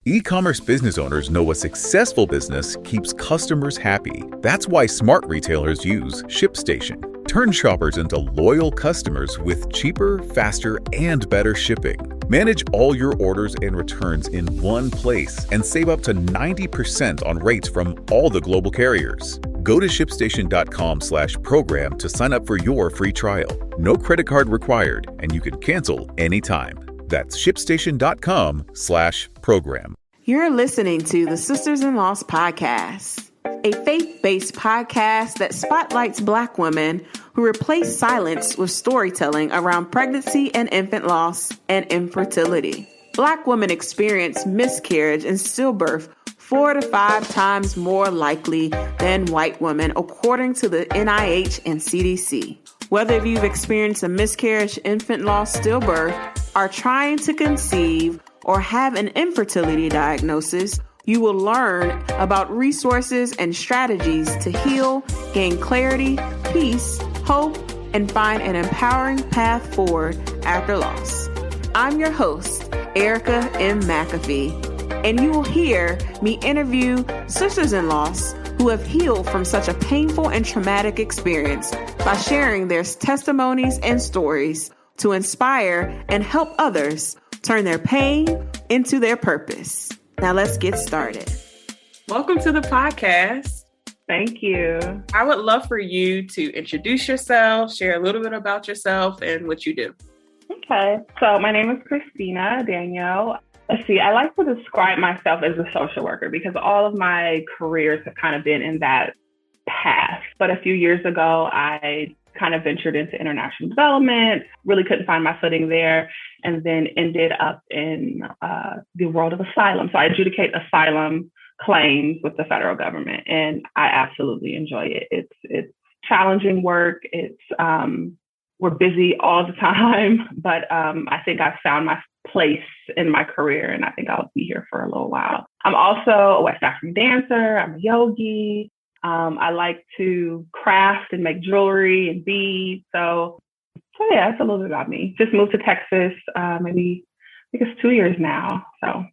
E-commerce business owners know a successful business keeps customers happy. That's why smart retailers use ShipStation. Turn shoppers into loyal customers with cheaper, faster, and better shipping. Manage all your orders and returns in one place and save up to 90% on rates from all the global carriers. Go to shipstation.com/program to sign up for your free trial. No credit card required, and you can cancel anytime. That's shipstation.com/program. You're listening to the Sisters-in-Laws podcast, a faith-based podcast that spotlights Black women who replace silence with storytelling around pregnancy and infant loss and infertility. Black women experience miscarriage and stillbirth 4 to 5 times more likely than white women, according to the NIH and CDC. Whether you've experienced a miscarriage, infant loss, stillbirth, are trying to conceive, or have an infertility diagnosis, you will learn about resources and strategies to heal, gain clarity, peace, hope, and find an empowering path forward after loss. I'm your host, Erica M. McAfee, and you will hear me interview sisters-in-laws who have healed from such a painful and traumatic experience by sharing their testimonies and stories to inspire and help others turn their pain into their purpose. Now let's get started. Welcome to the podcast. Thank you. I would love for you to introduce yourself, share a little bit about yourself and what you do. Okay. So my name is Christina Danyo. Let's see, I like to describe myself as a social worker because all of my careers have kind of been in that path. But a few years ago, I kind of ventured into international development, really couldn't find my footing there, and then ended up in the world of asylum. So I adjudicate asylum claims with the federal government, and I absolutely enjoy it. It's challenging work. We're busy all the time, but I think I've found my place in my career, and I think I'll be here for a little while. I'm also a West African dancer. I'm a yogi. I like to craft and make jewelry and beads. So yeah, that's a little bit about me. Just moved to Texas, maybe I think it's 2 years now. So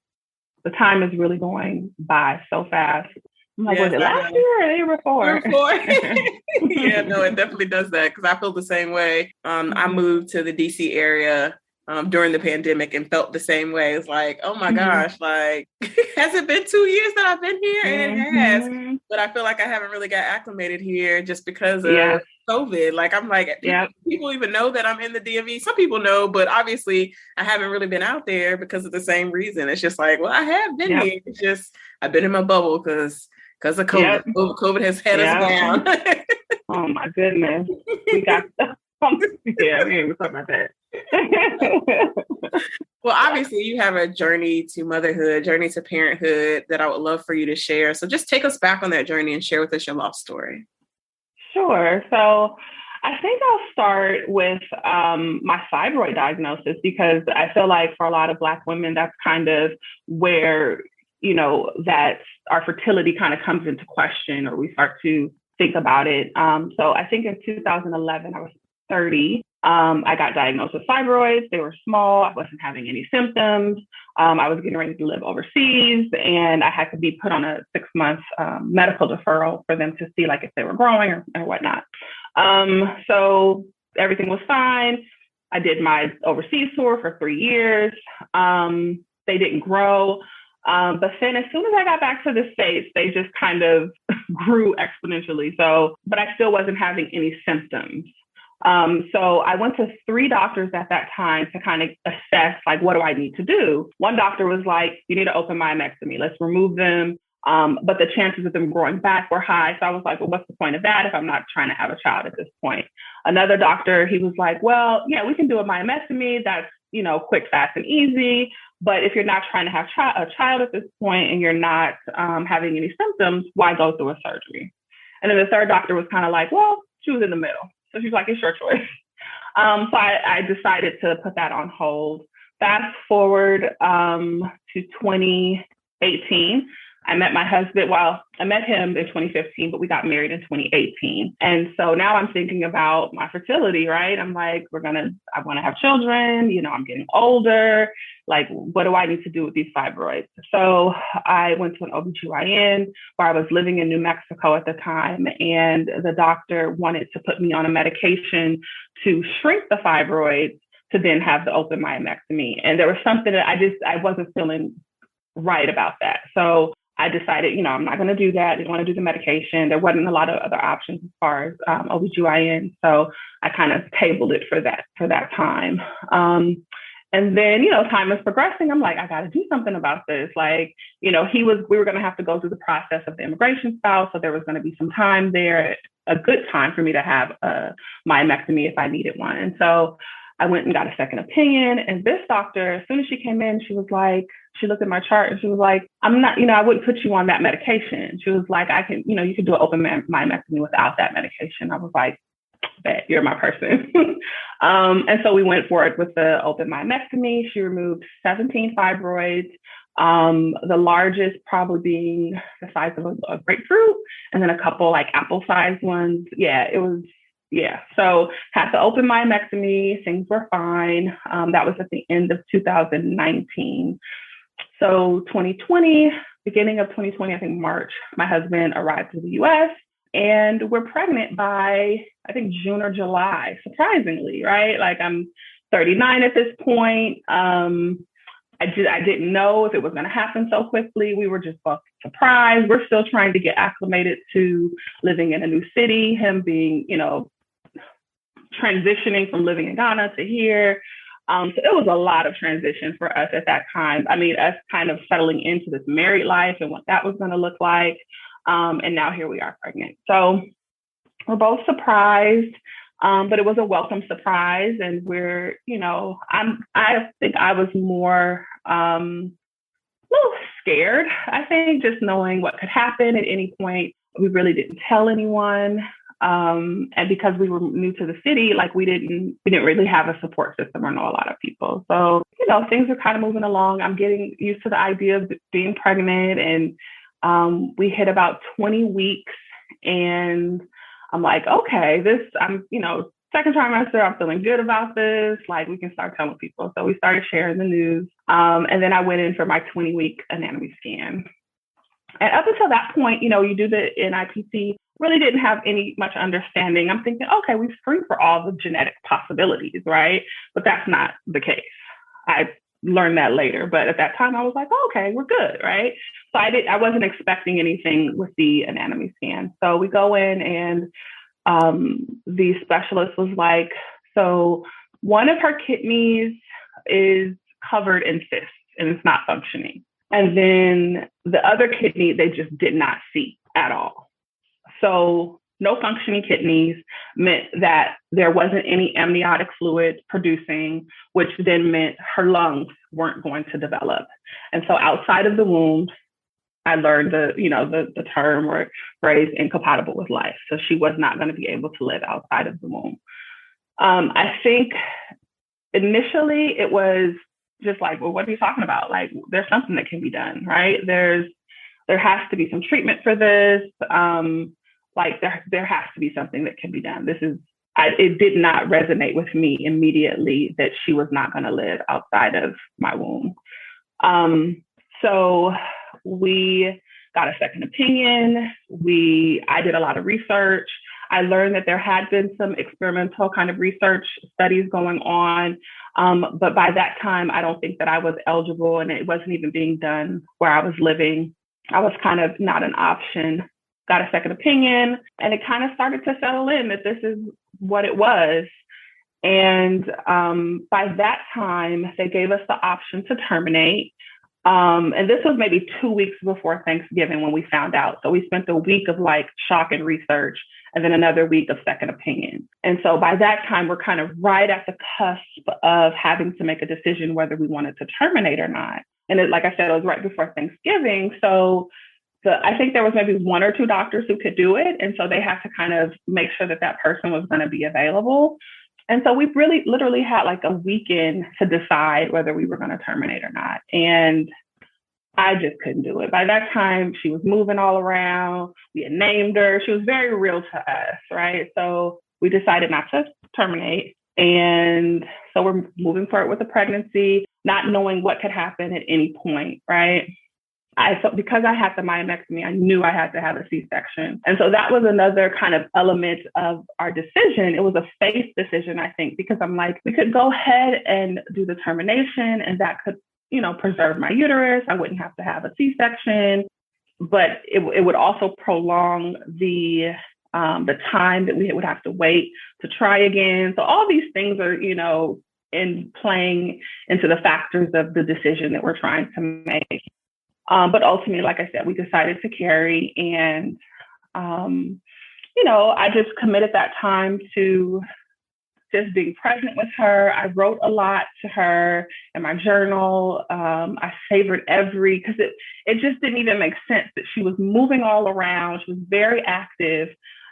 the time is really going by so fast. I'm like, was it last year or the year before? Yeah, no, it definitely does that because I feel the same way. I moved to the DC area during the pandemic and felt the same way. It's like, oh my gosh, like, has it been 2 years that I've been here? And it has, but I feel like I haven't really got acclimated here just because of COVID. Like, I'm like, people even know that I'm in the DMV. Some people know, but obviously I haven't really been out there because of the same reason. It's just like, well, I have been here. It's just, I've been in my bubble because of COVID. COVID has had us down. Oh my goodness. We got we ain't even talking about that. Well, obviously you have a journey to motherhood, journey to parenthood that I would love for you to share. So just take us back on that journey and share with us your lost story. Sure. So I think I'll start with my fibroid diagnosis because I feel like for a lot of Black women, that's kind of where, that our fertility kind of comes into question or we start to think about it. So I think in 2011, I was 30. I got diagnosed with fibroids. They were small. I wasn't having any symptoms. I was getting ready to live overseas, and I had to be put on a 6-month medical deferral for them to see like if they were growing or whatnot. So everything was fine. I did my overseas tour for 3 years. They didn't grow. But then as soon as I got back to the States, they just kind of grew exponentially. But I still wasn't having any symptoms. So I went to 3 doctors at that time to kind of assess, like, what do I need to do? One doctor was like, you need to open myomectomy. Let's remove them. But the chances of them growing back were high. So I was like, well, what's the point of that if I'm not trying to have a child at this point? Another doctor, he was like, well, yeah, we can do a myomectomy. That's, quick, fast, and easy. But if you're not trying to have a child at this point and you're not having any symptoms, why go through a surgery? And then the third doctor was kind of like, well, she was in the middle. So she's like, it's your choice. So I decided to put that on hold. Fast forward to 2018. I met my husband, I met him in 2015, but we got married in 2018. And so now I'm thinking about my fertility, right? I'm like, I want to have children, I'm getting older. Like, what do I need to do with these fibroids? So I went to an OBGYN where I was living in New Mexico at the time. And the doctor wanted to put me on a medication to shrink the fibroids to then have the open myomectomy. And there was something that I wasn't feeling right about that. So I decided, I'm not going to do that. I didn't want to do the medication. There wasn't a lot of other options as far as OBGYN. So I kind of tabled it for that time. And then, time is progressing. I'm like, I got to do something about this. Like, we were going to have to go through the process of the immigration spouse. So there was going to be some time there, a good time for me to have a myomectomy if I needed one. And so I went and got a second opinion. And this doctor, as soon as she came in, she was like, she looked at my chart and she was like, I'm not, I wouldn't put you on that medication. She was like, you can do an open myomectomy without that medication. I was like, bet, you're my person. And so we went forward with the open myomectomy. She removed 17 fibroids, the largest probably being the size of a grapefruit, and then a couple like apple-sized ones. So had the open myomectomy, things were fine. That was at the end of 2019. So 2020, beginning of 2020, I think March, my husband arrived to the US and we're pregnant by, I think, June or July, surprisingly, right? Like I'm 39 at this point. I didn't know if it was going to happen so quickly. We were just both surprised. We're still trying to get acclimated to living in a new city, him being, transitioning from living in Ghana to here. So it was a lot of transition for us at that time. I mean, us kind of settling into this married life and what that was going to look like. And now here we are pregnant. So we're both surprised, but it was a welcome surprise. And we're, I think I was more a little scared, I think, just knowing what could happen at any point. We really didn't tell anyone. And because we were new to the city, like we didn't really have a support system or know a lot of people. So, things are kind of moving along. I'm getting used to the idea of being pregnant, and we hit about 20 weeks and I'm like, okay, second trimester, I'm feeling good about this. Like we can start telling people. So we started sharing the news. And then I went in for my 20-week anatomy scan. And up until that point, you do the NIPT, really didn't have much understanding. I'm thinking, okay, we've screened for all the genetic possibilities, right? But that's not the case. I learned that later. But at that time, I was like, oh, okay, we're good, right? So I wasn't expecting anything with the anatomy scan. So we go in and the specialist was like, so one of her kidneys is covered in cysts and it's not functioning. And then the other kidney, they just did not see at all. So no functioning kidneys meant that there wasn't any amniotic fluid producing, which then meant her lungs weren't going to develop. And so outside of the womb, I learned the term or phrase incompatible with life. So she was not going to be able to live outside of the womb. I think initially it was just like, well, what are you talking about? Like, there's something that can be done, right? There has to be some treatment for this. There has to be something that can be done. It did not resonate with me immediately that she was not going to live outside of my womb. So we got a second opinion. I did a lot of research. I learned that there had been some experimental kind of research studies going on. But by that time, I don't think that I was eligible and it wasn't even being done where I was living. I was kind of not an option. Got a second opinion and it kind of started to settle in that this is what it was. And by that time, they gave us the option to terminate. And this was maybe 2 weeks before Thanksgiving when we found out. So we spent a week of like shock and research and then another week of second opinion. And so by that time, we're kind of right at the cusp of having to make a decision whether we wanted to terminate or not. And like I said, it was right before Thanksgiving. So I think there was maybe one or two doctors who could do it. And so they had to kind of make sure that person was going to be available. And so we really literally had like a weekend to decide whether we were going to terminate or not. And I just couldn't do it. By that time, she was moving all around. We had named her. She was very real to us, right? So we decided not to terminate. And so we're moving forward with the pregnancy, not knowing what could happen at any point, right? Because I had the myomectomy, I knew I had to have a C-section. And so that was another kind of element of our decision. It was a faith decision, I think, because I'm like, we could go ahead and do the termination and that could, preserve my uterus. I wouldn't have to have a C-section, but it would also prolong the time that we would have to wait to try again. So all these things are, in playing into the factors of the decision that we're trying to make. But ultimately, like I said, we decided to carry, and, I just committed that time to just being present with her. I wrote a lot to her in my journal. I savored because it just didn't even make sense that she was moving all around. She was very active.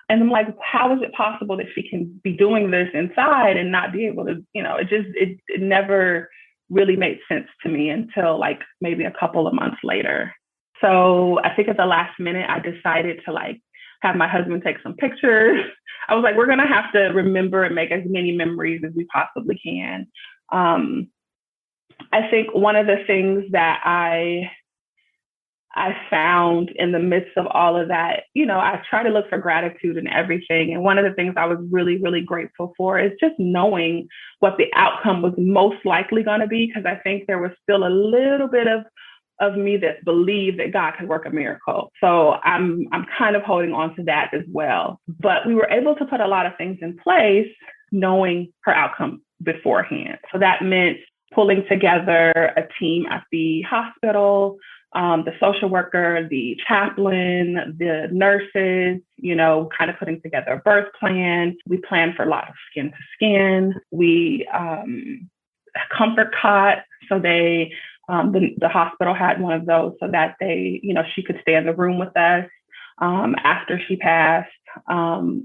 And I'm like, how is it possible that she can be doing this inside and not be able to, it never really made sense to me until like maybe a couple of months later. So I think at the last minute, I decided to have my husband take some pictures. I was like, we're going to have to remember and make as many memories as we possibly can. I think one of the things that I found in the midst of all of that, I try to look for gratitude in everything. And one of the things I was really, really grateful for is just knowing what the outcome was most likely going to be, because I think there was still a little bit of me that believed that God could work a miracle. So I'm kind of holding on to that as well. But we were able to put a lot of things in place, knowing her outcome beforehand. So that meant pulling together a team at the hospital, the social worker, the chaplain, the nurses, kind of putting together a birth plan. We planned for a lot of skin to skin. We comfort cot. So the hospital had one of those so that she could stay in the room with us after she passed.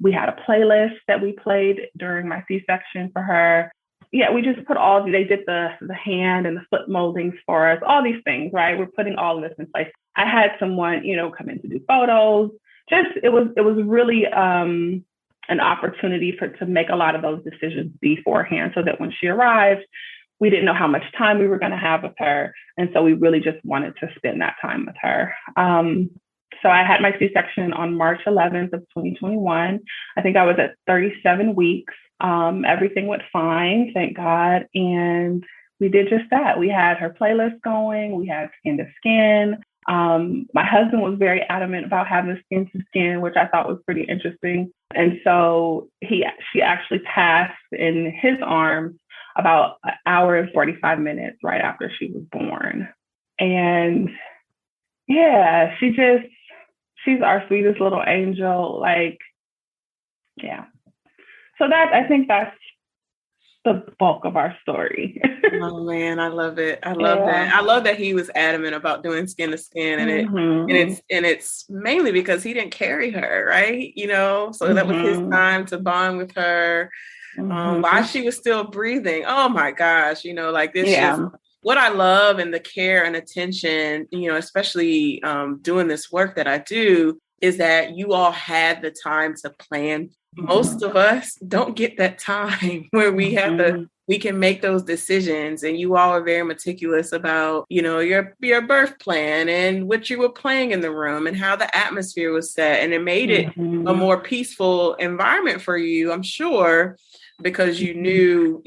We had a playlist that we played during my C-section for her. Yeah, we just put they did the hand and the foot moldings for us, all these things, right? We're putting all of this in place. I had someone, come in to do photos. It was really an opportunity to make a lot of those decisions beforehand so that when she arrived, we didn't know how much time we were going to have with her. And so we really just wanted to spend that time with her. So I had my C-section on March 11th of 2021. I think I was at 37 weeks. Everything went fine, thank God. And we did just that. We had her playlist going. We had skin to skin. My husband was very adamant about having skin to skin, which I thought was pretty interesting. And so she actually passed in his arms about an hour and 45 minutes right after she was born. And yeah, she's our sweetest little angel. Yeah. So I think that's the bulk of our story. Oh man, I love it. I love that. I love that he was adamant about doing skin to skin, and it's mainly because he didn't carry her, right? So that was his time to bond with her while she was still breathing. Oh my gosh, this. Yeah. What I love and the care and attention, especially doing this work that I do, is that you all had the time to plan. Most of us don't get that time where we can make those decisions, and you all are very meticulous about, your birth plan and what you were playing in the room and how the atmosphere was set. And it made it a more peaceful environment for you, I'm sure, because you knew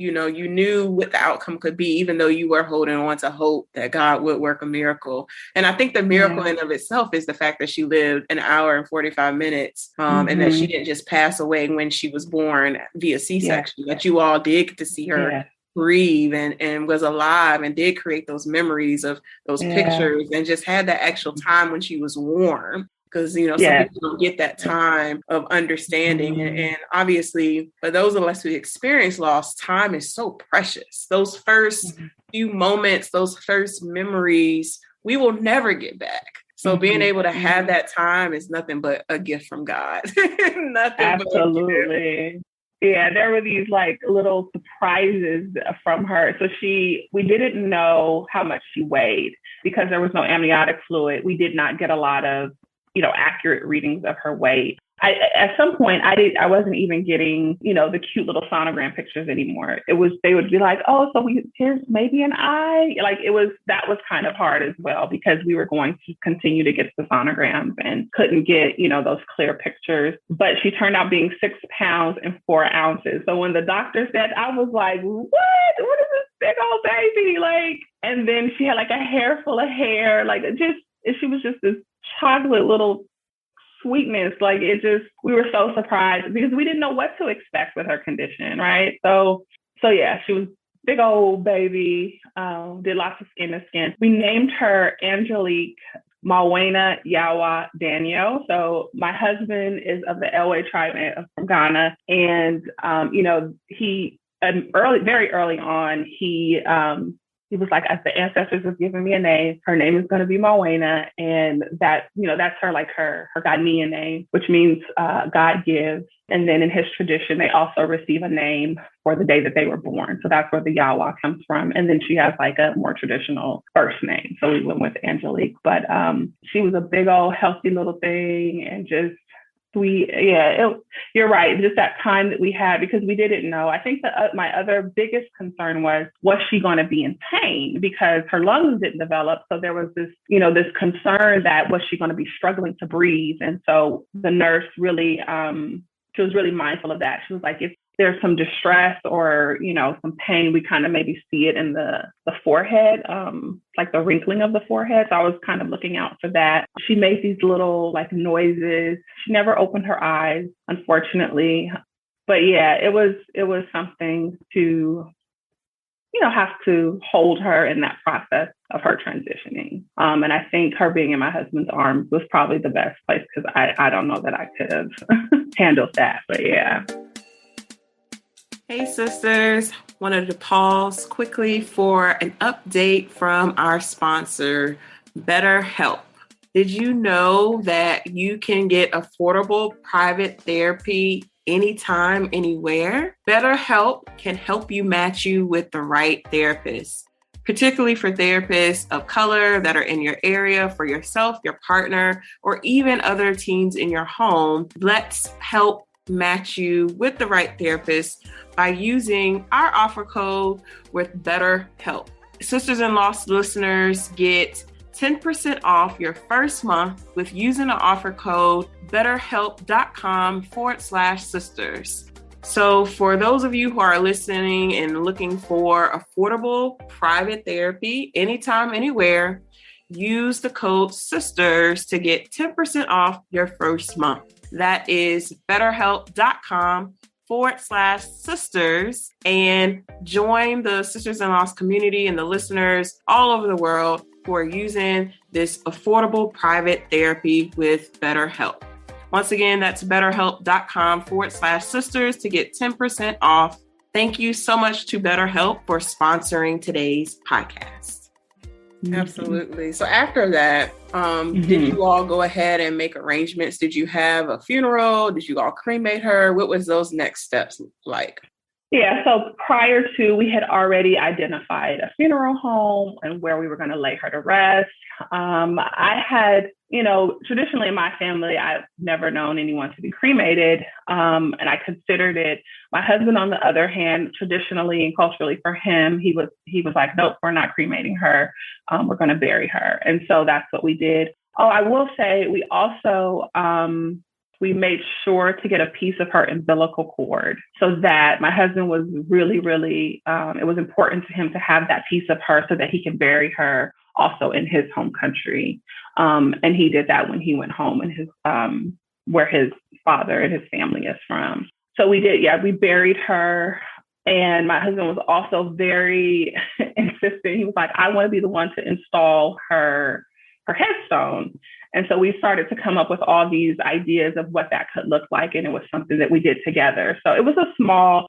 what the outcome could be, even though you were holding on to hope that God would work a miracle. And I think the miracle in of itself is the fact that she lived an hour and 45 minutes and that she didn't just pass away when she was born via C-section, that you all did get to see her breathe and was alive and did create those memories of those pictures and just had that actual time when she was warm. Because, some people don't get that time of understanding. And obviously, for those of us who experience loss, time is so precious. Those first few moments, those first memories, we will never get back. So being able to have that time is nothing but a gift from God. Nothing Absolutely. Yeah, there were these like little surprises from her. So we didn't know how much she weighed because there was no amniotic fluid. We did not get a lot of, accurate readings of her weight. At some point I wasn't even getting, the cute little sonogram pictures anymore. They would be like, oh, so here's maybe an eye. Like that was kind of hard as well because we were going to continue to get the sonograms and couldn't get, those clear pictures. But she turned out being 6 pounds and 4 ounces. So when the doctor said, I was like, what is this big old baby? Like, and then she had like a hair full of hair. Like she was just this chocolate little sweetness. Like we were so surprised because we didn't know what to expect with her condition, right? So yeah, she was big old baby, did lots of skin to skin. We named her Angelique Myomectomy Danyo. So my husband is of the Elway tribe from Ghana. And, very early on, he was like, as the ancestors have given me a name, her name is going to be Myomectomy. And that, that's her Ghanaian name, which means God gives. And then in his tradition, they also receive a name for the day that they were born. So that's where the Yawa comes from. And then she has like a more traditional first name. So we went with Angelique, but she was a big old healthy little thing and just sweet. Yeah, you're right. Just that time that we had because we didn't know. I think that my other biggest concern was she going to be in pain because her lungs didn't develop. So there was this, this concern that was she going to be struggling to breathe. And so the nurse really, she was really mindful of that. She was like, if there's some distress or, some pain, we kind of maybe see it in the forehead, like the wrinkling of the forehead. So I was kind of looking out for that. She made these little like noises. She never opened her eyes, unfortunately. But yeah, it was something to, have to hold her in that process of her transitioning. And I think her being in my husband's arms was probably the best place because I don't know that I could have handled that, but yeah. Hey sisters, wanted to pause quickly for an update from our sponsor, BetterHelp. Did you know that you can get affordable private therapy anytime, anywhere? BetterHelp can help you match you with the right therapist, particularly for therapists of color that are in your area, for yourself, your partner, or even other teens in your home. Let's help match you with the right therapist by using our offer code with BetterHelp. Sisters-in-Law listeners get 10% off your first month with using the offer code betterhelp.com/sisters. So for those of you who are listening and looking for affordable private therapy anytime, anywhere, use the code SISTERS to get 10% off your first month. That is betterhelp.com/sisters and join the Sisters-in-Law community and the listeners all over the world who are using this affordable private therapy with BetterHelp. Once again, that's betterhelp.com/sisters to get 10% off. Thank you so much to BetterHelp for sponsoring today's podcast. Absolutely. So after that, did you all go ahead and make arrangements? Did you have a funeral? Did you all cremate her? What was those next steps like? Yeah, so prior to, we had already identified a funeral home and where we were going to lay her to rest. I had, traditionally in my family, I've never known anyone to be cremated, and I considered it. My husband, on the other hand, traditionally and culturally for him, he was like, nope, we're not cremating her. We're going to bury her. And so that's what we did. Oh, I will say we also, we made sure to get a piece of her umbilical cord so that my husband was really, really, it was important to him to have that piece of her so that he can bury her also in his home country. And he did that when he went home in his, where his father and his family is from. So we did, we buried her. And my husband was also very insistent. He was like, I want to be the one to install her headstone. And so we started to come up with all these ideas of what that could look like. And it was something that we did together. So it was a small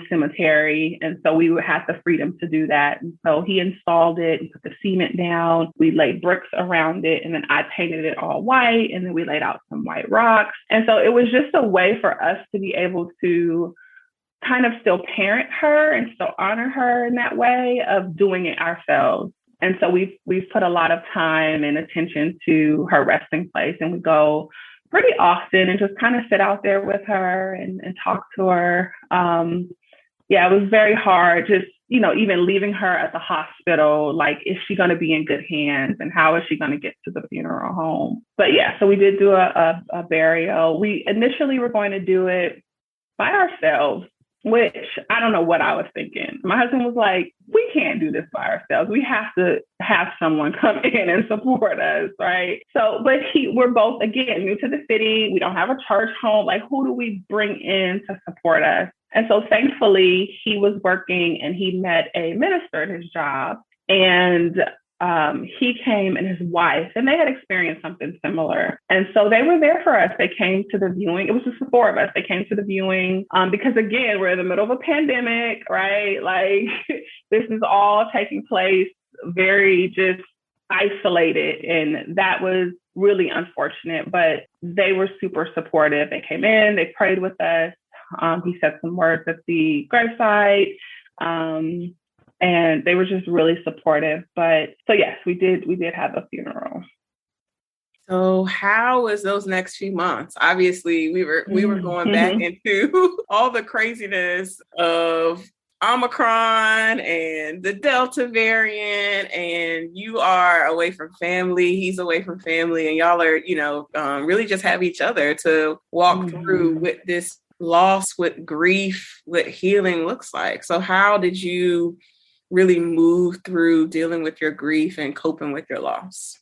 cemetery. And so we had the freedom to do that. And so he installed it and put the cement down. We laid bricks around it. And then I painted it all white. And then we laid out some white rocks. And so it was just a way for us to be able to kind of still parent her and still honor her in that way of doing it ourselves. And so we've put a lot of time and attention to her resting place, and we go pretty often and just kind of sit out there with her and talk to her. Yeah, it was very hard just, even leaving her at the hospital. Like, is she going to be in good hands, and how is she going to get to the funeral home? But yeah, so we did do a burial. We initially were going to do it by ourselves, which I don't know what I was thinking. My husband was like, we can't do this by ourselves. We have to have someone come in and support us, right? So, but we're both, again, new to the city. We don't have a church home. Like, who do we bring in to support us? And so thankfully, he was working and he met a minister at his job. And he came and his wife, and they had experienced something similar. And so they were there for us. They came to the viewing. It was just the four of us. They came to the viewing because, again, we're in the middle of a pandemic, right? Like, this is all taking place very just isolated. And that was really unfortunate, but they were super supportive. They came in, they prayed with us. He said some words at the gravesite. And they were just really supportive. But so yes, we did have a funeral. So how was those next few months? Obviously, we were going back into all the craziness of Omicron and the Delta variant, and you are away from family, he's away from family, and y'all are, really just have each other to walk through with this loss, with grief, what healing looks like. So how did you really move through dealing with your grief and coping with your loss?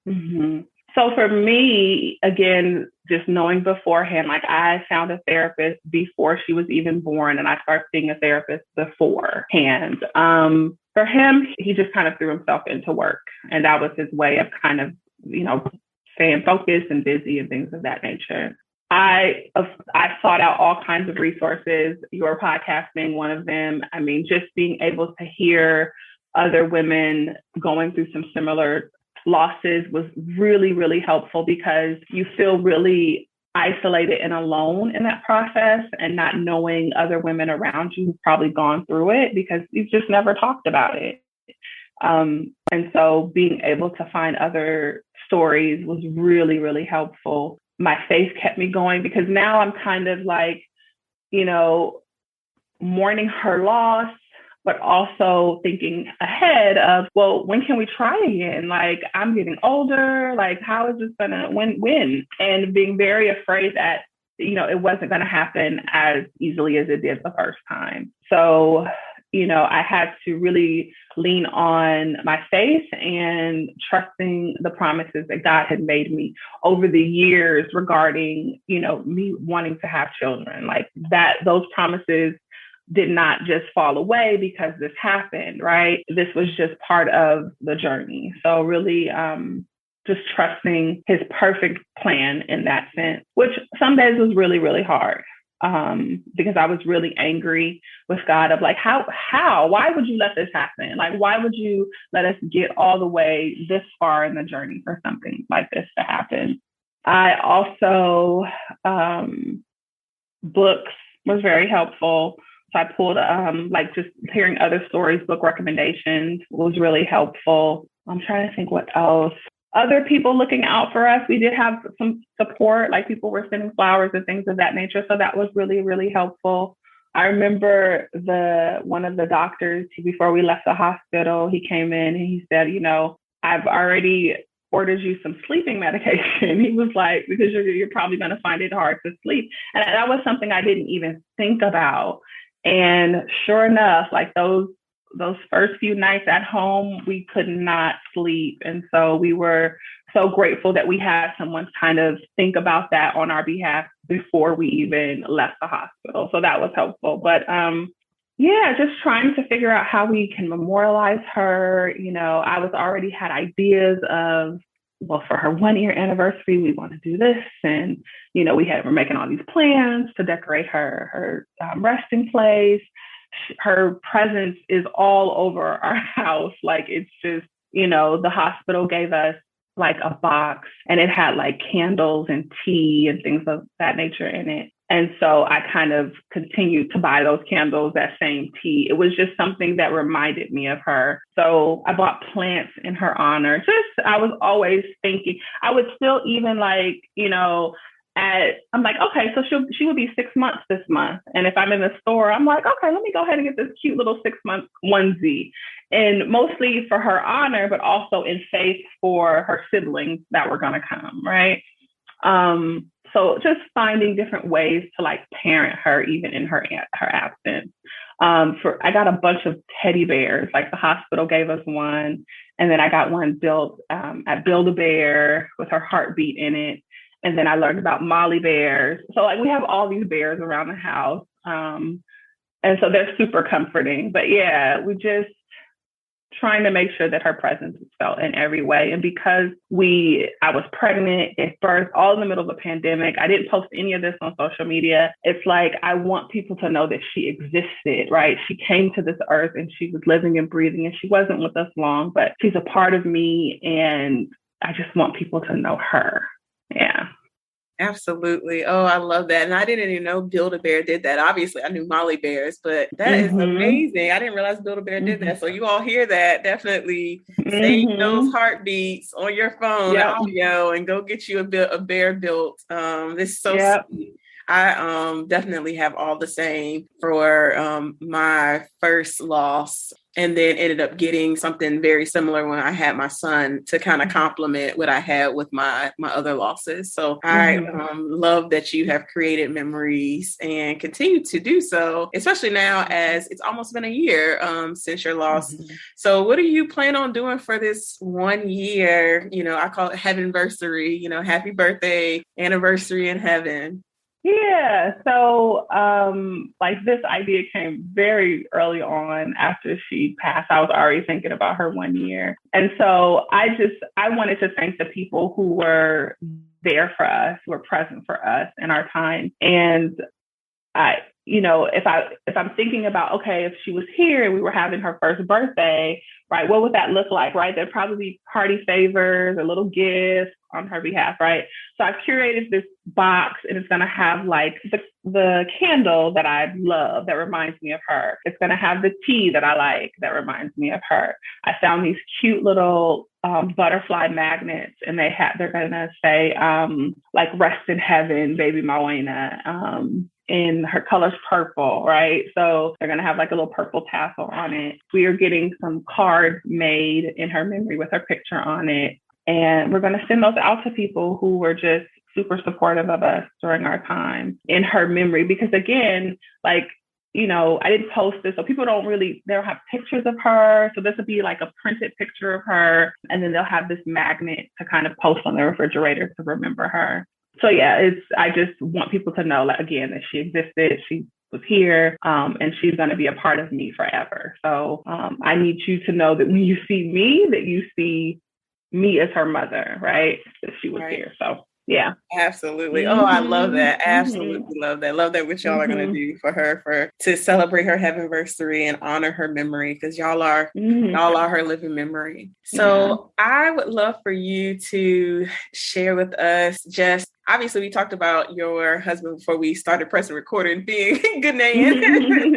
So for me, again, just knowing beforehand, like, I found a therapist before she was even born, and I started seeing a therapist beforehand. For him, he just kind of threw himself into work, and that was his way of kind of, staying focused and busy and things of that nature. I sought out all kinds of resources, your podcast being one of them. I mean, just being able to hear other women going through some similar losses was really, really helpful, because you feel really isolated and alone in that process, and not knowing other women around you who've probably gone through it because you've just never talked about it. And so being able to find other stories was really, really helpful. My faith kept me going, because now I'm kind of like, mourning her loss, but also thinking ahead of, well, when can we try again? Like, I'm getting older. Like, how is this going to win? And being very afraid that, it wasn't going to happen as easily as it did the first time. So, I had to really lean on my faith and trusting the promises that God had made me over the years regarding, me wanting to have children. Like, those promises did not just fall away because this happened, right? This was just part of the journey. So really just trusting his perfect plan in that sense, which some days was really, really hard. Because I was really angry with God of like, why would you let this happen? Like, why would you let us get all the way this far in the journey for something like this to happen? I also, books was very helpful. So I pulled, just hearing other stories, book recommendations was really helpful. I'm trying to think what else. Other people looking out for us. We did have some support, like people were sending flowers and things of that nature. So that was really, really helpful. I remember one of the doctors, before we left the hospital, he came in and he said, I've already ordered you some sleeping medication. He was like, because you're probably going to find it hard to sleep. And that was something I didn't even think about. And sure enough, like those first few nights at home, we could not sleep. And so we were so grateful that we had someone kind of think about that on our behalf before we even left the hospital. So that was helpful. But just trying to figure out how we can memorialize her. I was already had ideas of, well, for her 1-year anniversary, we want to do this. And, we're making all these plans to decorate her resting place. Her presence is all over our house. Like, it's just, the hospital gave us like a box and it had like candles and tea and things of that nature in it. And so I kind of continued to buy those candles, that same tea. It was just something that reminded me of her. So I bought plants in her honor. I was always thinking, I would still even like, I'm like, okay, so she will be 6 months this month. And if I'm in the store, I'm like, okay, let me go ahead and get this cute little 6-month onesie. And mostly for her honor, but also in faith for her siblings that were going to come, right? So just finding different ways to like parent her, even in her absence. I got a bunch of teddy bears, like the hospital gave us one. And then I got one built at Build-A-Bear with her heartbeat in it. And then I learned about Molly bears. So like we have all these bears around the house. And so they're super comforting. But yeah, we just trying to make sure that her presence is felt in every way. And because I was pregnant at birth, all in the middle of a pandemic, I didn't post any of this on social media. It's like, I want people to know that she existed, right? She came to this earth and she was living and breathing, and she wasn't with us long, but she's a part of me. And I just want people to know her. Yeah. Absolutely. Oh, I love that. And I didn't even know Build-A-Bear did that. Obviously, I knew Molly Bears, but that is amazing. I didn't realize Build-A-Bear did that. So you all hear that. Definitely save those heartbeats on your phone, audio, and go get you a bear built. This is so sweet. I definitely have all the same for my first loss, and then ended up getting something very similar when I had my son to kind of complement what I had with my other losses. So I love that you have created memories and continue to do so, especially now as it's almost been a year since your loss. So what do you plan on doing for this 1 year? I call it Heavenversary, happy birthday, anniversary in heaven. Yeah. So, like this idea came very early on after she passed. I was already thinking about her 1 year. And so I wanted to thank the people who were there for us, who were present for us in our time. And if I'm thinking about, okay, if she was here and we were having her first birthday, right, what would that look like, right? There'd probably be party favors or little gifts on her behalf, right? So I've curated this box, and it's going to have like the candle that I love that reminds me of her. It's going to have the tea that I like that reminds me of her. I found these cute little butterfly magnets, and they're going to say like rest in heaven, baby Moena. And her color's purple, right? So they're going to have like a little purple tassel on it. We are getting some cards made in her memory with her picture on it. And we're going to send those out to people who were just super supportive of us during our time in her memory. Because again, like, I didn't post this, so people they don't have pictures of her. So this would be like a printed picture of her. And then they'll have this magnet to kind of post on the refrigerator to remember her. So yeah, I just want people to know, like, again, that she existed, she was here, and she's going to be a part of me forever. So I need you to know that when you see me, that you see me as her mother, right? That she was here. So yeah. Absolutely. Oh, I love that. Absolutely love that. Love that what y'all are going to do for her to celebrate her Heavenversary and honor her memory, because y'all are her living memory. So I would love for you to share with us obviously, we talked about your husband before we started pressing record and being Ghanaian.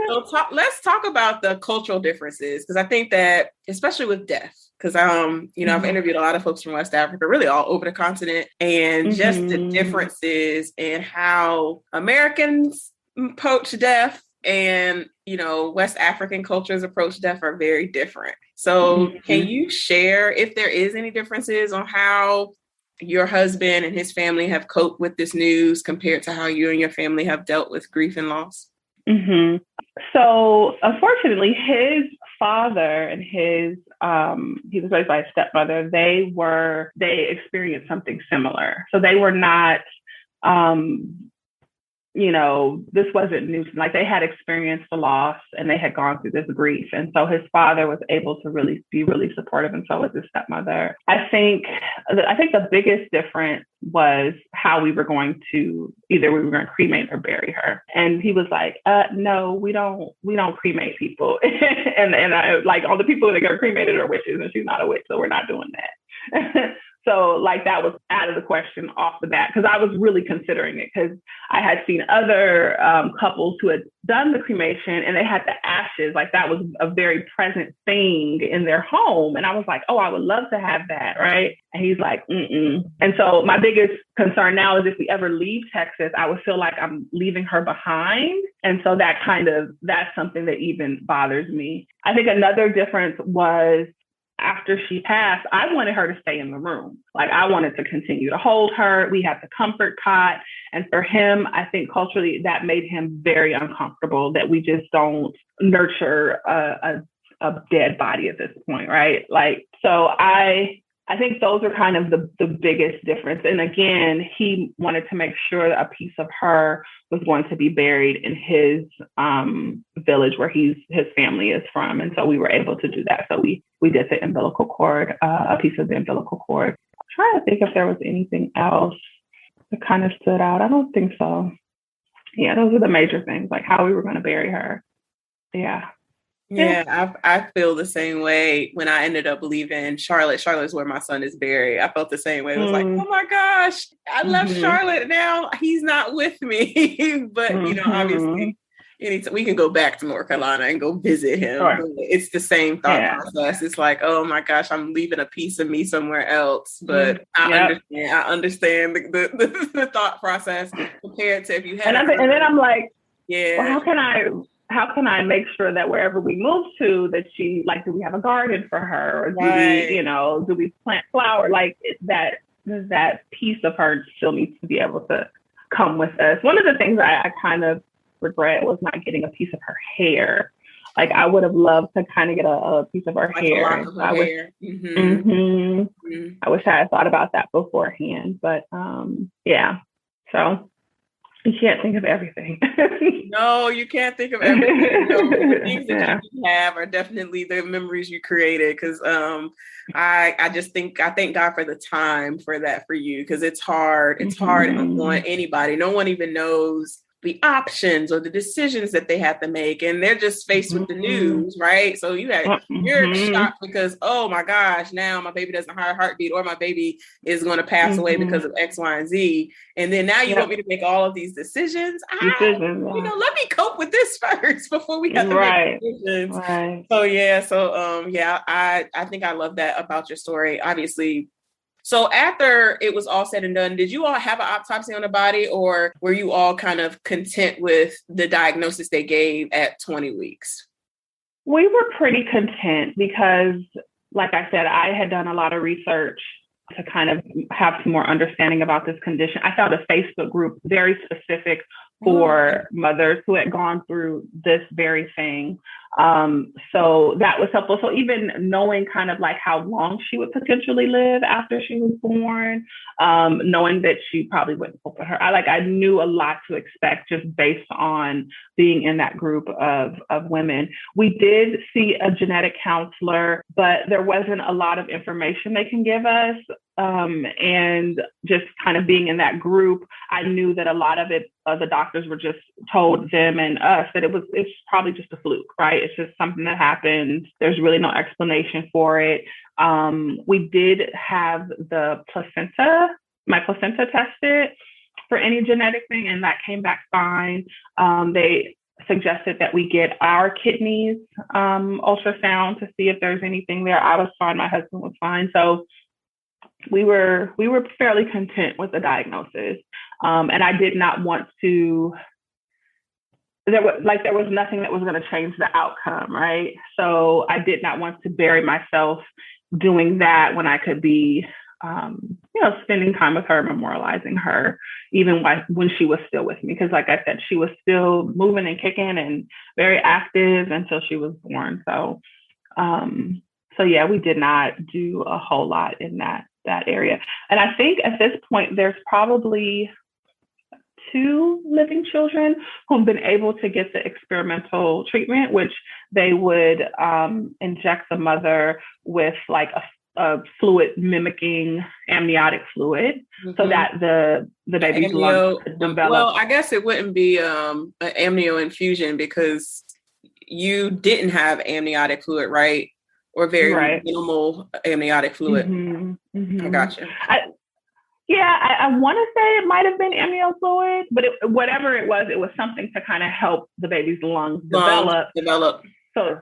So let's talk about the cultural differences, because I think that, especially with death, because I've interviewed a lot of folks from West Africa, really all over the continent, and just the differences in how Americans approach death and West African cultures approach death are very different. So can you share if there is any differences on how your husband and his family have coped with this news compared to how you and your family have dealt with grief and loss? So unfortunately, his father and he was raised by a stepmother. They experienced something similar. So they were not, this wasn't new. Like, they had experienced the loss and they had gone through this grief. And so his father was able to really be really supportive, and so was his stepmother. I think the biggest difference was how we were going to cremate or bury her. And he was like, no, we don't cremate people. and I, like, all the people that got cremated are witches, and she's not a witch, so we're not doing that. So like that was out of the question off the bat, because I was really considering it, because I had seen other couples who had done the cremation and they had the ashes. Like that was a very present thing in their home. And I was like, oh, I would love to have that. Right. And he's like, mm-mm. And so my biggest concern now is if we ever leave Texas, I would feel like I'm leaving her behind. And so that's something that even bothers me. I think another difference was, after she passed, I wanted her to stay in the room. Like I wanted to continue to hold her. We had the comfort cot. And for him, I think culturally that made him very uncomfortable that we just don't nurture a dead body at this point, right? Like, so I think those are kind of the biggest difference. And again, he wanted to make sure that a piece of her was going to be buried in his village where his family is from. And so we were able to do that. So we did the umbilical cord, a piece of the umbilical cord. I'm trying to think if there was anything else that kind of stood out. I don't think so. Yeah, those are the major things, like how we were going to bury her. Yeah. Yeah, I feel the same way when I ended up leaving Charlotte. Charlotte's where my son is buried. I felt the same way. It was like, oh my gosh, I left Charlotte. Now he's not with me. But, obviously, we can go back to North Carolina and go visit him. Sure. It's the same thought process. It's like, oh my gosh, I'm leaving a piece of me somewhere else. But I understand the thought process compared to if you had. And then I'm like, well, how can I make sure that wherever we move to, that she, like, do we have a garden for her? Or do we plant flowers? Like that piece of her still needs to be able to come with us. One of the things I kind of regret was not getting a piece of her hair. Like I would have loved to kind of get a piece of her hair. I wish I had thought about that beforehand, but so you can't think of everything. No, you can't think of everything. The things that you have are definitely the memories you created. Because I thank God for the time for that for you, because it's hard. It's hard on anybody. No one even knows the options or the decisions that they have to make, and they're just faced with the news, right? So you're shocked because, oh my gosh, now my baby doesn't have a heartbeat, or my baby is going to pass away because of X, Y, and Z, and then now you want me to make all of these decisions. Let me cope with this first before we have to make decisions. Right. So I think I love that about your story. Obviously. So after it was all said and done, did you all have an autopsy on the body, or were you all kind of content with the diagnosis they gave at 20 weeks? We were pretty content because, like I said, I had done a lot of research to kind of have some more understanding about this condition. I found a Facebook group very specific for mothers who had gone through this very thing. So that was helpful. So even knowing kind of like how long she would potentially live after she was born, knowing that she probably wouldn't open her, I knew a lot to expect just based on being in that group of women. We did see a genetic counselor, but there wasn't a lot of information they can give us. And just kind of being in that group, I knew that a lot of it, the doctors were just told them and us that it's probably just a fluke, right? It's just something that happened. There's really no explanation for it. We did have my placenta tested for any genetic thing, and that came back fine. They suggested that we get our kidneys ultrasound to see if there's anything there. I was fine. My husband was fine. So we were fairly content with the diagnosis. And I did not want to, there was nothing that was going to change the outcome, right? So I did not want to bury myself doing that when I could be, spending time with her, memorializing her, even when she was still with me. Because like I said, she was still moving and kicking and very active until she was born. So we did not do a whole lot in that area. And I think at this point, there's probably 2 living children who've been able to get the experimental treatment, which they would inject the mother with like a fluid mimicking amniotic fluid, so that the baby's lungs could develop. Well, I guess it wouldn't be an amnio infusion because you didn't have amniotic fluid, right? or very minimal amniotic fluid? I gotcha. I want to say it might have been amniotic fluid, but whatever it was something to kind of help the baby's lungs develop. So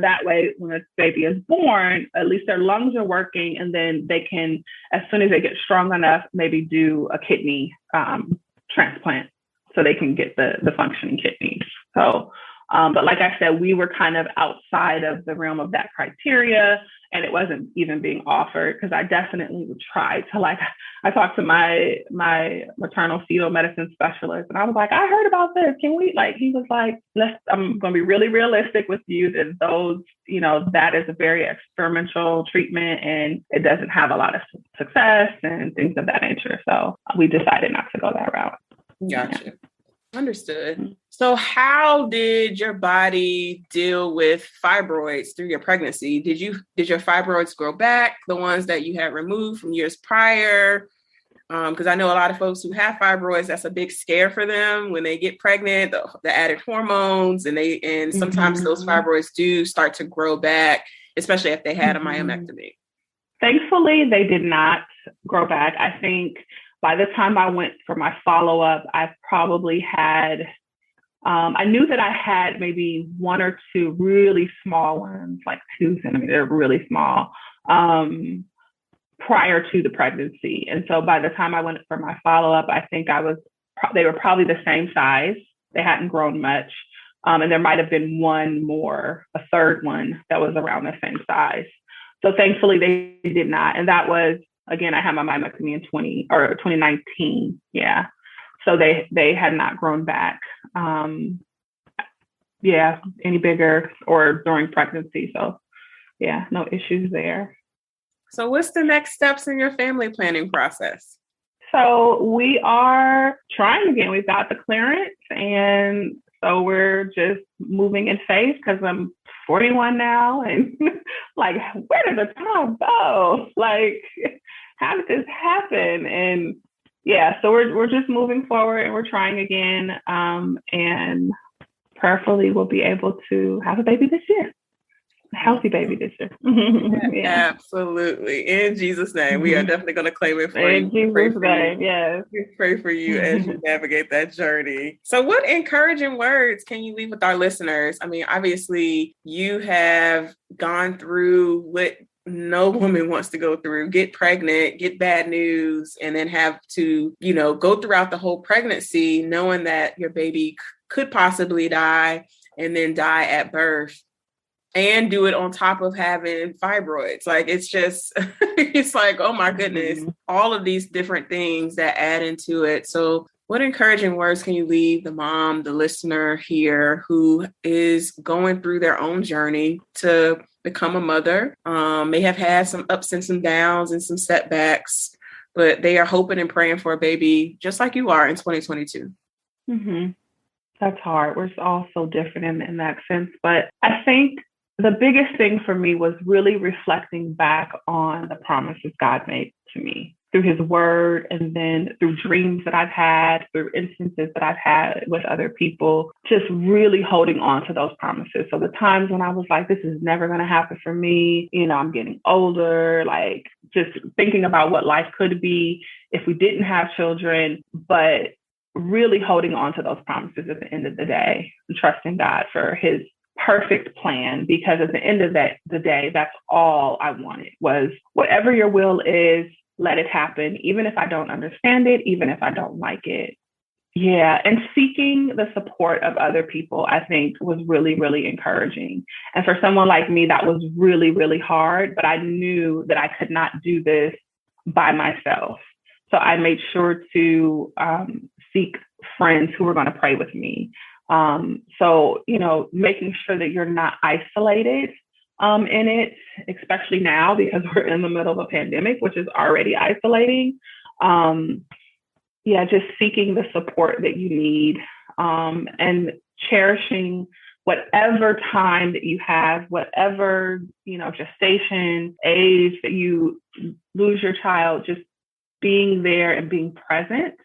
that way, when a baby is born, at least their lungs are working, and then they can, as soon as they get strong enough, maybe do a kidney transplant so they can get the functioning kidneys. So, but like I said, we were kind of outside of the realm of that criteria, and it wasn't even being offered, because I definitely would try to, I talked to my maternal fetal medicine specialist, and I was like, I heard about this. Can we, he was like, I'm going to be really realistic with you that those, that is a very experimental treatment and it doesn't have a lot of success and things of that nature. So we decided not to go that route. Gotcha. Yeah. Understood. So how did your body deal with fibroids through your pregnancy? Did your fibroids grow back, the ones that you had removed from years prior? Because I know a lot of folks who have fibroids, that's a big scare for them when they get pregnant, the added hormones, and sometimes those fibroids do start to grow back, especially if they had a myomectomy. Thankfully, they did not grow back. I think by the time I went for my follow-up, I probably had, I knew that I had maybe one or two really small ones, like 2 centimeters, really small, prior to the pregnancy. And so by the time I went for my follow-up, I think they were probably the same size. They hadn't grown much. And there might've been one more, a third one that was around the same size. So thankfully they did not. And that was, again, I had my myomectomy in 2019. Yeah. So they had not grown back. Any bigger or during pregnancy. So yeah, no issues there. So what's the next steps in your family planning process? So we are trying again. We've got the clearance, and so we're just moving in faith, because I'm 41 now, and where did the time go? How did this happen? And yeah, so we're just moving forward, and we're trying again, and prayerfully we'll be able to have a baby this year. A healthy baby this year. Yeah. Absolutely. In Jesus' name, we are definitely going to claim it for you. In Jesus' name, yes. We pray for you as you navigate that journey. So what encouraging words can you leave with our listeners? I mean, obviously you have gone through what no woman wants to go through: get pregnant, get bad news, and then have to, go throughout the whole pregnancy, knowing that your baby could possibly die and then die at birth. And do it on top of having fibroids. It's just, it's oh my goodness, all of these different things that add into it. So what encouraging words can you leave the mom, the listener here, who is going through their own journey to become a mother, may have had some ups and some downs and some setbacks, but they are hoping and praying for a baby just like you are in 2022? That's hard. We're all so different in that sense. But I think the biggest thing for me was really reflecting back on the promises God made to me through his word, and then through dreams that I've had, through instances that I've had with other people, just really holding on to those promises. So the times when I was like, this is never going to happen for me, I'm getting older, just thinking about what life could be if we didn't have children, but really holding on to those promises at the end of the day, and trusting God for his perfect plan, because at the end of the day, that's all I wanted, was whatever your will is, let it happen, even if I don't understand it, even if I don't like it. Yeah. And seeking the support of other people, I think, was really, really encouraging. And for someone like me, that was really, really hard, but I knew that I could not do this by myself. So I made sure to seek friends who were going to pray with me. So, making sure that you're not isolated in it, especially now, because we're in the middle of a pandemic, which is already isolating. Just seeking the support that you need, and cherishing whatever time that you have, whatever, gestation, age that you lose your child, just being there and being present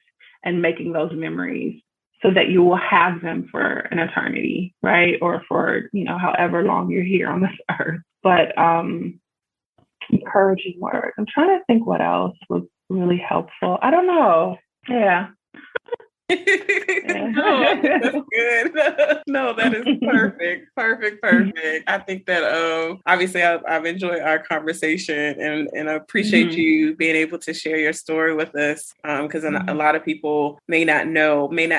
and making those memories so that you will have them for an eternity, right? Or for, however long you're here on this earth. But encouraging words. I'm trying to think what else was really helpful. I don't know. Yeah. No, that's good. No, that is perfect. Perfect. I think that obviously I've enjoyed our conversation and I appreciate you being able to share your story with us, because a lot of people may not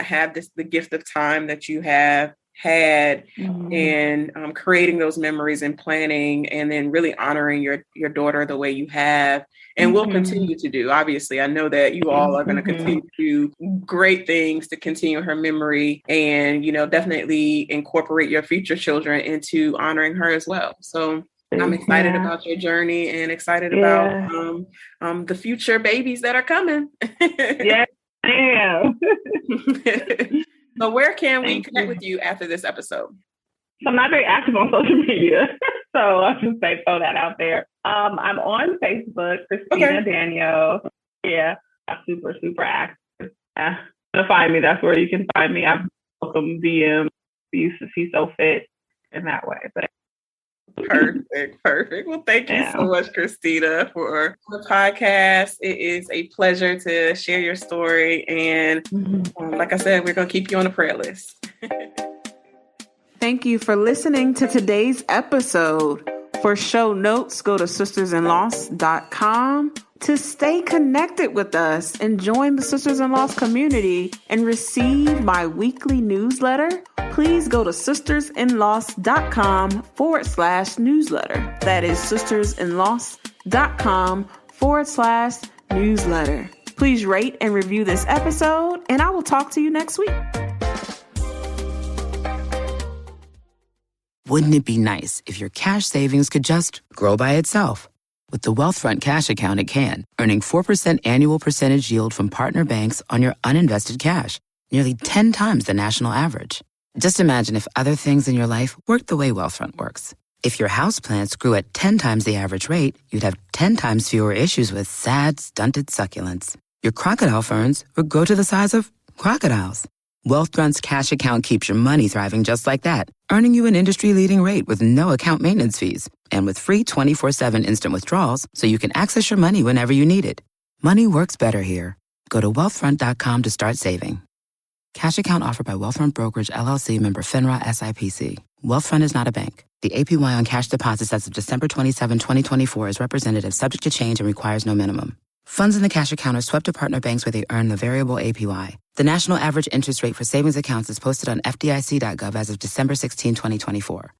have the gift of time that you have had in creating those memories and planning, and then really honoring your daughter the way you have and will continue to do. Obviously, I know that you all are going to continue to do great things to continue her memory and, definitely incorporate your future children into honoring her as well. So I'm excited about your journey and excited about the future babies that are coming. Yeah, I am. So where can we connect with you after this episode? So I'm not very active on social media. So I'll just throw that out there. I'm on Facebook, Christina Danyo. Yeah, I'm super, super active. To find me, that's where you can find me. I'm welcome DM. You to see so fit in that way. But Perfect. Well, thank you so much, Christina, for the podcast. It is a pleasure to share your story. And like I said, we're going to keep you on the prayer list. Thank you for listening to today's episode. For show notes, go to sistersinloss.com. To stay connected with us and join the Sisters in Loss community and receive my weekly newsletter, please go to sistersinloss.com/newsletter. That is sistersinloss.com/newsletter. Please rate and review this episode, and I will talk to you next week. Wouldn't it be nice if your cash savings could just grow by itself? With the Wealthfront Cash Account, it can, earning 4% annual percentage yield from partner banks on your uninvested cash, nearly 10 times the national average. Just imagine if other things in your life worked the way Wealthfront works. If your houseplants grew at 10 times the average rate, you'd have 10 times fewer issues with sad, stunted succulents. Your crocodile ferns would grow to the size of crocodiles. Wealthfront's cash account keeps your money thriving just like that, earning you an industry-leading rate with no account maintenance fees and with free 24/7 instant withdrawals so you can access your money whenever you need it. Money works better here. Go to wealthfront.com to start saving. Cash account offered by Wealthfront Brokerage, LLC, member FINRA SIPC. Wealthfront is not a bank. The APY on cash deposits as of December 27, 2024 is representative, subject to change, and requires no minimum. Funds in the cash account are swept to partner banks where they earn the variable APY. The national average interest rate for savings accounts is posted on FDIC.gov as of December 16, 2024.